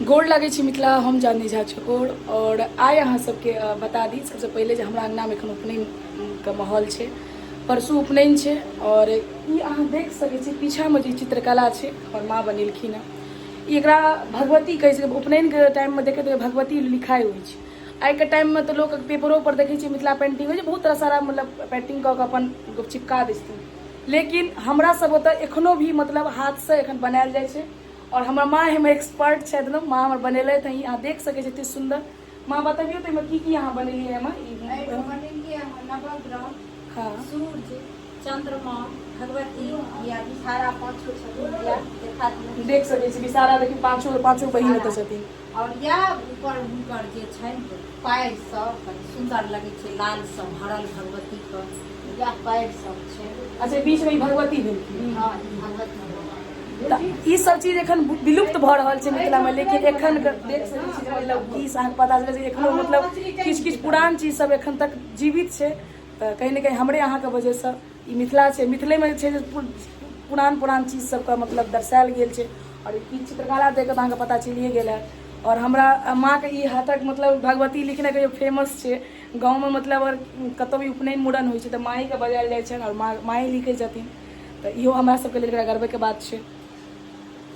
गोड़ लगे छी मिथिला, हम जाननी झा चकोर। और आइ अहाँ सबके बता दी सबसे पहले जे हमरा अंगना में एखन उपनयन के माहौल छै। परसू उपनयन छै और ई अहाँ देख सकै छी पीछा में जे चित्रकला छै हमर माँ बनेलखिन हँ। ई एकरा भगवती कहै छै। उपनयन के टाइम में देखैत भगवती लिखाइ होइ छै। आइ के टाइम में तो लोग पेपरों पर देखै छै मिथिला पेंटिंग होइ छै, बहुत तरह सारा मतलब पेंटिंग कऽ के अपन चिपका दै छथिन। लेकिन हमरा सब ओतऽ एखनो भी मतलब हाथ से एखन बनायल जाइ छै। और हमार माँ एहिमे एक्सपर्ट छथि एकदम। माँ हमर बनेलथि हँ, अहाँ देख सकै छी एतेक सुन्दर। माँ बतबियौ तऽ एहिमे की अहाँ बनेलियै? बनेलियै नवग्रह, हाँ सूर्य, चंद्रमा, भगवती या विषहारा पांचों छथिन या देखा दियौ। देख सकै छी विषहारा देखियौ, पांचों बहिन एतऽ छथिन। और या ऊपर हुनकर जे छनि पैर सब कनि सुन्दर लगै छै, लाल सब भरल भगवती के या पैर सब छै। अच्छा, बीच में ई भगवती भेलखिन। हाँ, ई भगवती ई सब चीज एखन विलुप्त भऽ रहल छै मिथिला में। लेकिन एखन देख सकै छी मतलब की अहाँके पता चलै छै एखनो मतलब किछु किछु पुरान चीज सब एखन तक जीवित छै। तऽ कहीं ना कहीं हमरे अहाँके वजहसँ ई मिथिला छै। मिथिले में छै जे पुरान चीज सबके मतलब दर्शायल गेल छै। और ई चित्रकला देख कऽ तऽ अहाँके पता चलिए गेल है। और हमरा माँ के ई हाथक मतलब भगवती लिखने के फेमस छै गाँव में। मतलब अगर कतौ भी उपनयन मूड़न होइ छै तऽ माँके बजायल जाइ छनि और माँ लिखै छथिन। तऽ इहो हमरा सबके लेल गर्वके बात छै।